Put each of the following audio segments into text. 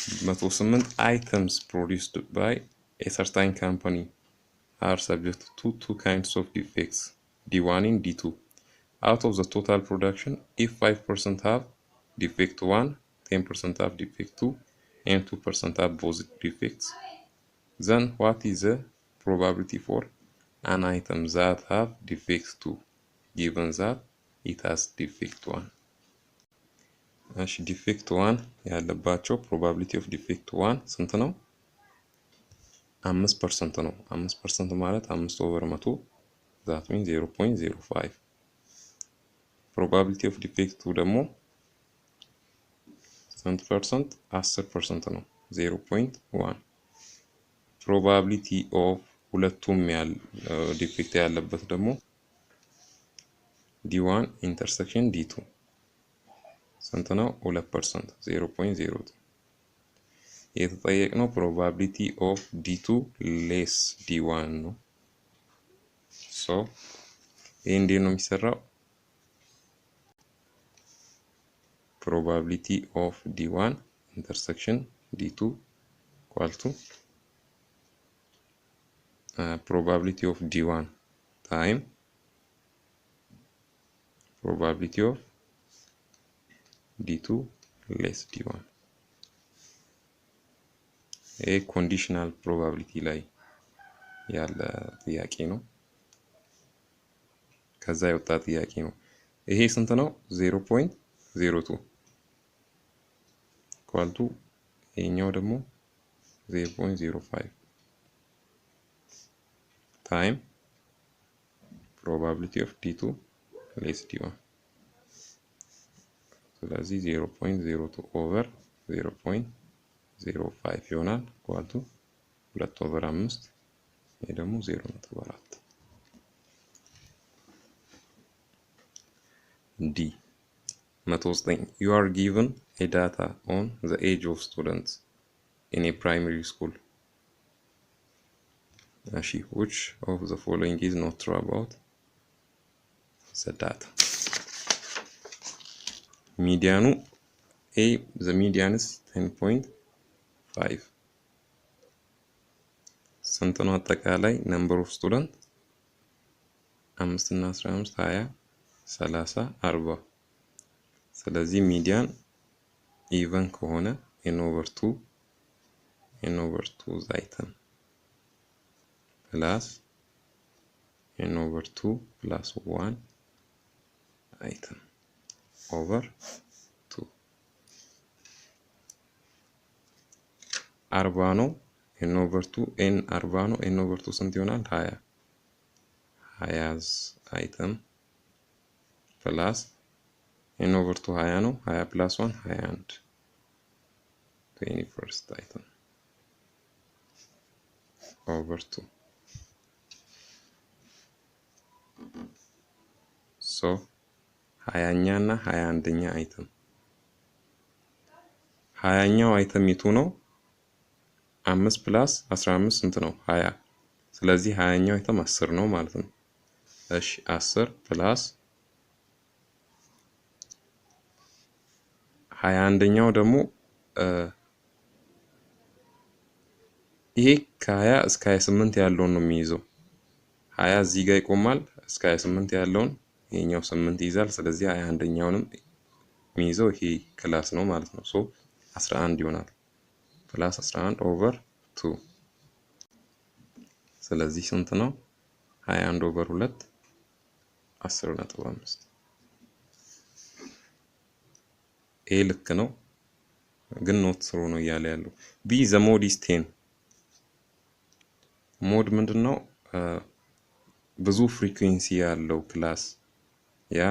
108 items produced by a certain company are subject to two kinds of defects, D1 and D2. Out of the total production, if 5% have defect 1, 10% have defect 2, and 2% have both defects, then what is the probability for an item that have defect 2 given that it has defect 1? እሺ defect 1 ያለባቸው probability of defect 1 ስንት ነው? 5% ነው። 5% ማለት 5/100 that means 0.05. probability of defect 2 ደግሞ ስንት percent? 10% ነው 0.1. probability of ሁለቱም ዲፌክት ያለበት ደግሞ D1 intersection D2 ስንት ነው? 2% 0.02. የተጠየቅነው probability of D2 less D1 ነው። so ይሄ እንዴት ነው የሚሰራው? probability of D1 intersection D2 equal to probability of D1 time probability of D2 less D1. a conditional probability ላይ ያለ ጥያቄ ነው። ከዛ የወጣ ጥያቄ ነው። ይሄ ስንት ነው? 0.02 equal to ይሄኛው ደግሞ 0.05 time probability of D2 less D1. ስለዚህ 0.02 over 0.05 ይሆናል equal to 2/5 ይሄ ደግሞ 0.4. D 109 you are given a data on the age of students in a primary school. Which of the following is not true about the data? Median A, the median is 10.5. ስንት ነው አጠቃላይ number of student? 5 እና 15 20 30 40. ስለዚህ median even ከሆነ n over 2 item plus n over 2 plus 1 item over 2 40 ነው n over 2 n 40 ነው n over 2 ስንት ይሆናል? 20 item plus n over 2 20 ነው 20 plus 1 21 21st item over 2. so 20ኛ እና 21ኛ አይተም 20ኛው አይተም የቱ ነው? 5 plus 15 ስንት ነው? 20. ስለዚህ 20ኛው አይተም 10 ነው ማለት ነው። እሺ 10 plus 21ኛው ደግሞ ይሄ ከ20 እስከ 28 ያለውን ነው የሚይዘው። 20 እዚህ ጋር ይቆማል እስከ 28 ያለውን ይሄኛው 8 ይይዛል። ስለዚህ 21ኛውንም የሚይዘው ይሄ ክላስ ነው ማለት ነው። ሶ 11 ይሆናል ፕላስ 11 ኦቨር 2 ስለዚህ ስንት ነው? 21 ኦቨር 2 10.5 ኤ ልክ ነው ግን ኖት ስሩ ነው እያለ ያለው። ቢ ዘ ሞድ ኢዝ 10 ሞድ ምንድነው? ብዙ ፍሪኩዌንሲ ያለው ክላስ ያ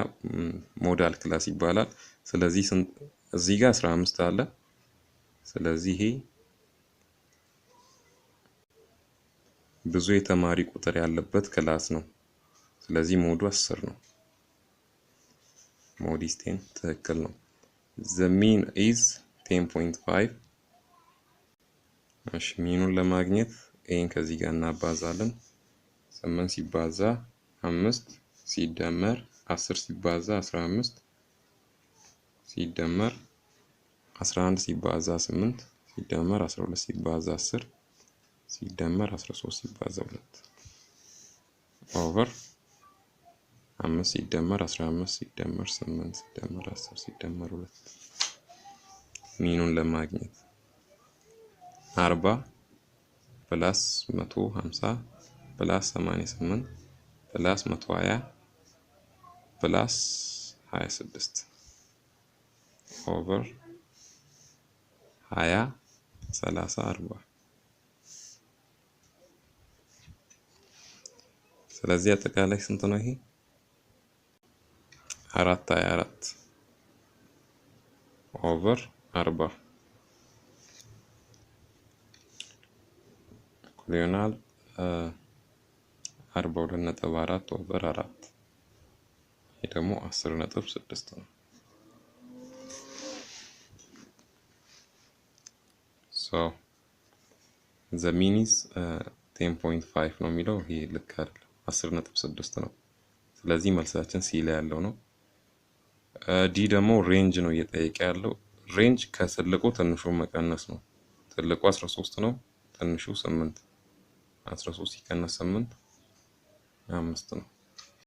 ሞዳል ክላስ ይባላል። ስለዚህ እዚህ ጋር 15 አለ። ስለዚህ ይሄ ብዙ የተማሪ ቁጥር ያለበት ክላስ ነው። ስለዚህ ሞዱ 10 ነው። ሞድ ኢዝ 10 ትክክል ነው። the mean is 10.5 እሺ ሚኑን ለማግኘት ይሄን ከዚህ ጋር እናባዛለን። 8 ሲባዛ 5 ሲደመር 10 ሲባዛ 15 ሲደመር 11 ሲባዛ 8 ሲደመር 12 ሲባዛ 10 ሲደመር 13 ሲባዛ 2 ኦቨር 5 ሲደመር 15 ሲደመር 8 ሲደመር 10 ሲደመር 2 ሚኑን ለማግኘት 40 ፕላስ 150 ፕላስ 88 ፕላስ 120 ፕላስ 26 ኦቨር 20 30 40 ስለዚህ አጠቃላይ ስንት ነው ይሄ 424 ኦቨር 40 ይሆናል 42.4 ኦቨር 4 ይሄ ደግሞ 10.6 ነው። so the mean is 10.5 ነው የሚለው ይሄ ልክ አይደለም 10.6 ነው። ስለዚህ መልሳችን ሲ ላይ ያለው ነው። ዲ ደግሞ ሬንጅ ነው እየጠየቀ ያለው ሬንጅ ከትልቁ ትንሹ መቀነስ ነው። ትልቁ 13 ነው ትንሹ 8 13 ሲቀነስ 8 5 ነው።